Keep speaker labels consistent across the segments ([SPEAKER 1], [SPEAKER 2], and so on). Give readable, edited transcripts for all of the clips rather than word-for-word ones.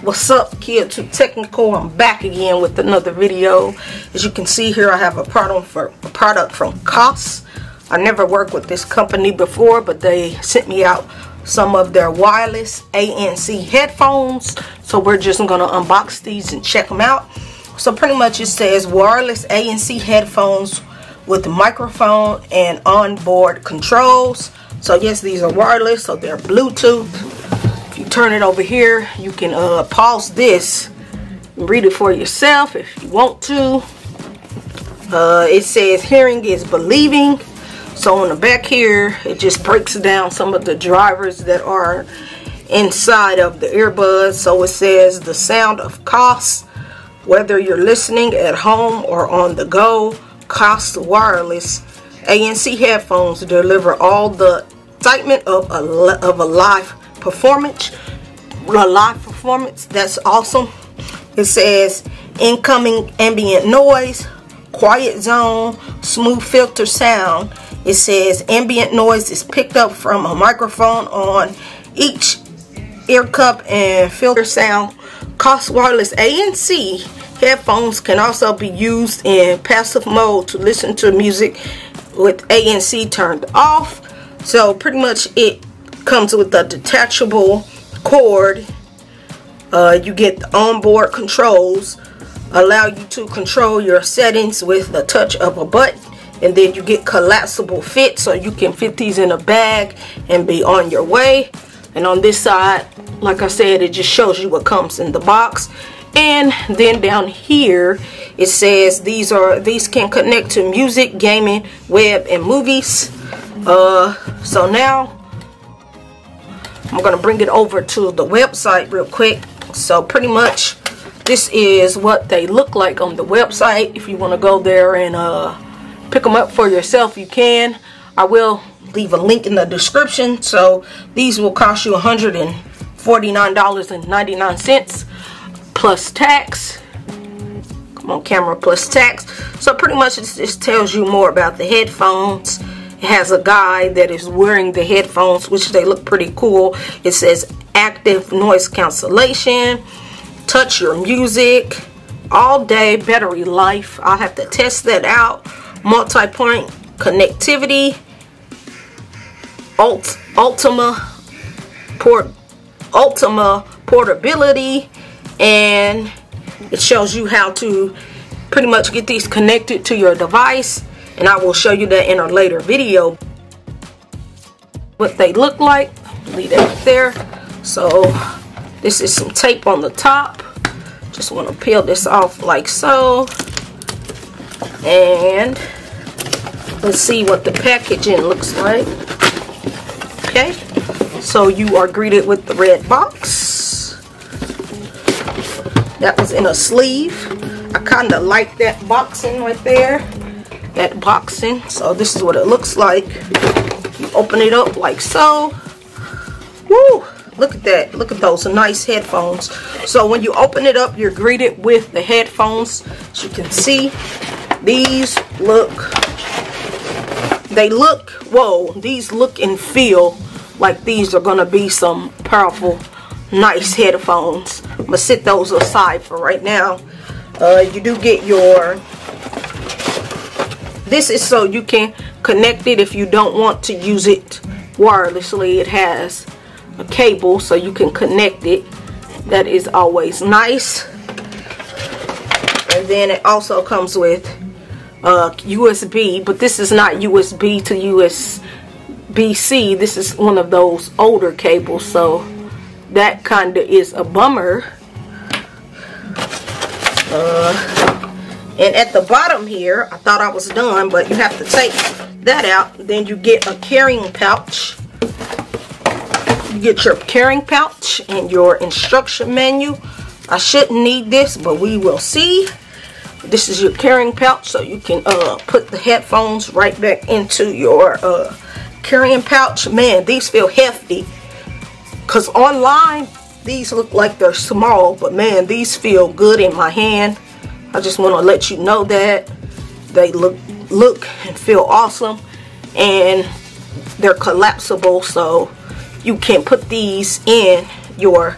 [SPEAKER 1] What's up, Kid Too Technical? I'm back again with another video. As you can see here, I have a product from Koss. I never worked with this company before, but they sent me out some of their wireless ANC headphones. So we're just going to unbox these and check them out. So pretty much it says wireless ANC headphones with microphone and onboard controls. So yes, these are wireless, so they're Bluetooth. You turn it over here, you can pause this and read it for yourself if you want to. It says hearing is believing. So on the back here, it just breaks down some of the drivers that are inside of the earbuds. So it says the sound of Koss, whether you're listening at home or on the go. Koss wireless ANC headphones deliver all the excitement of a live performance. That's awesome. It says incoming ambient noise, quiet zone, smooth filter sound. It says ambient noise is picked up from a microphone on each ear cup and filter sound. Koss wireless ANC headphones can also be used in passive mode to listen to music with ANC turned off. So pretty much it comes with a detachable cord. You get the onboard controls, allow you to control your settings with the touch of a button, and then you get collapsible fit, so you can fit these in a bag and be on your way. And on this side, like I said, it just shows you what comes in the box. And then down here it says these can connect to music, gaming, web, and movies. So now I'm gonna bring it over to the website real quick. So pretty much this is what they look like on the website. If you want to go there and pick them up for yourself, you can. I will leave a link in the description. So these will cost you $149.99 plus tax. Come on, camera, plus tax. So pretty much this tells you more about the headphones. It has a guy that is wearing the headphones, which they look pretty cool. It says active noise cancellation, touch your music, all day battery life. I'll have to test that out. Multi-point connectivity, Ultima portability, and it shows you how to pretty much get these connected to your device. And I will show you that in a later video. What they look like. Leave that there. So this is some tape on the top. Just want to peel this off like so. And let's see what the packaging looks like. Okay. So you are greeted with the red box. That was in a sleeve. I kind of like that boxing right there. That boxing. So this is what it looks like. You open it up like so. Woo! Look at that. Look at those nice headphones. So when you open it up, you're greeted with the headphones. As you can see, these look, these look and feel like these are gonna be some powerful, nice headphones. I'm gonna set those aside for right now. You do get your, this is so you can connect it if you don't want to use it wirelessly. It has a cable so you can connect it. That is always nice. And then it also comes with USB, but this is not USB to USB-C. This is one of those older cables, so that kind of is a bummer. And at the bottom here, I thought I was done, but you have to take that out. Then you get a carrying pouch. You get your carrying pouch and your instruction manual. I shouldn't need this, but we will see. This is your carrying pouch, so you can put the headphones right back into your carrying pouch. Man, these feel hefty. Because online, these look like they're small, but man, these feel good in my hand. I just want to let you know that they look and feel awesome, and they're collapsible, so you can put these in your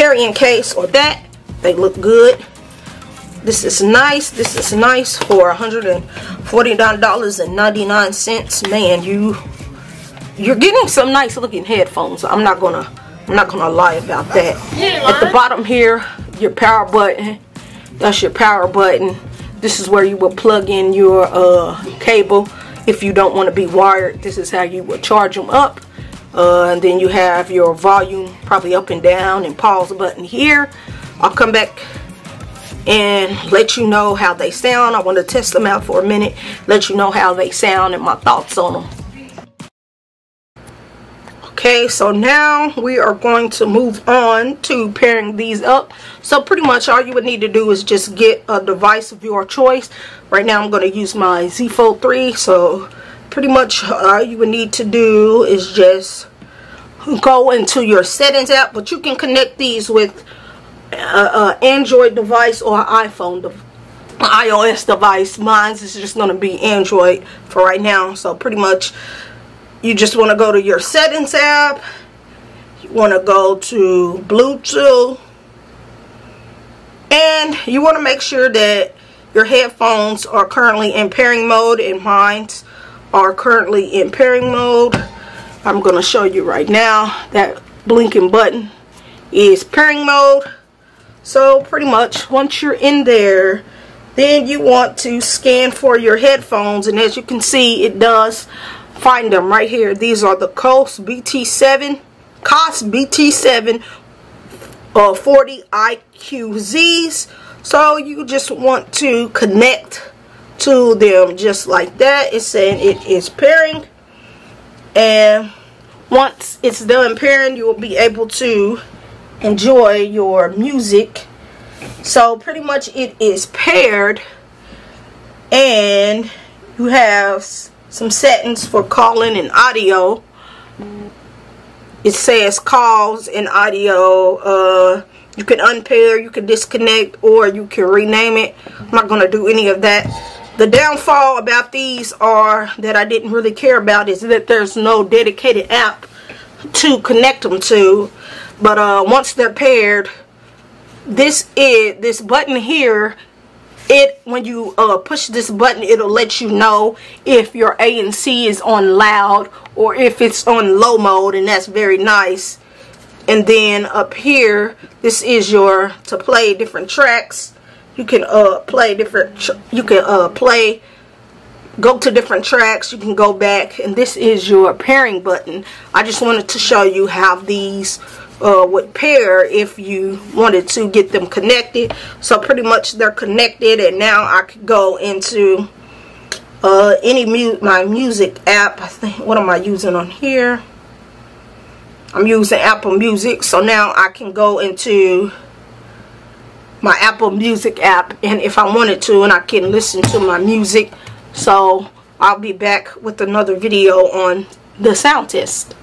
[SPEAKER 1] carrying case or that. They look good. This is nice. This is nice for $149.99. Man, you're getting some nice looking headphones. I'm not gonna lie about that. At the bottom here, your power button. That's your power button. This is where you will plug in your cable if you don't want to be wired. This is how you will charge them up. And then you have your volume, probably up and down, and pause button here. I'll come back and let you know how they sound. I want to test them out for a minute, let you know how they sound and my thoughts on them. Okay, so now we are going to move on to pairing these up. So pretty much all you would need to do is just get a device of your choice. Right now I'm going to use my Z Fold 3. So pretty much all you would need to do is just go into your settings app. But you can connect these with Android device or iPhone iOS device. Mine is just going to be Android for right now. So pretty much you just want to go to your settings app. You want to go to Bluetooth, and you want to make sure that your headphones are currently in pairing mode, and mine are currently in pairing mode. I'm going to show you right now. That blinking button is pairing mode. So pretty much once you're in there, then you want to scan for your headphones, and as you can see, it does find them right here. These are the Koss Bt740iqz. So you just want to connect to them just like that. It's saying it is pairing, and once it's done pairing, you will be able to enjoy your music. So pretty much it is paired, and you have some settings for calling and audio. It says calls and audio. You can unpair, you can disconnect, or you can rename it. I'm not going to do any of that. The downfall about these are that I didn't really care about is that there's no dedicated app to connect them to. But once they're paired, this button here, when you push this button, it'll let you know if your ANC is on loud or if it's on low mode, and that's very nice. And then up here, this is your to play different tracks. You can play different. Go to different tracks. You can go back, and this is your pairing button. I just wanted to show you how these would pair if you wanted to get them connected. So pretty much they're connected, and now I could go into my music app. I think, what am I using on here? I'm using Apple Music. So now I can go into my Apple Music app, and if I wanted to, and I can listen to my music. So I'll be back with another video on the sound test.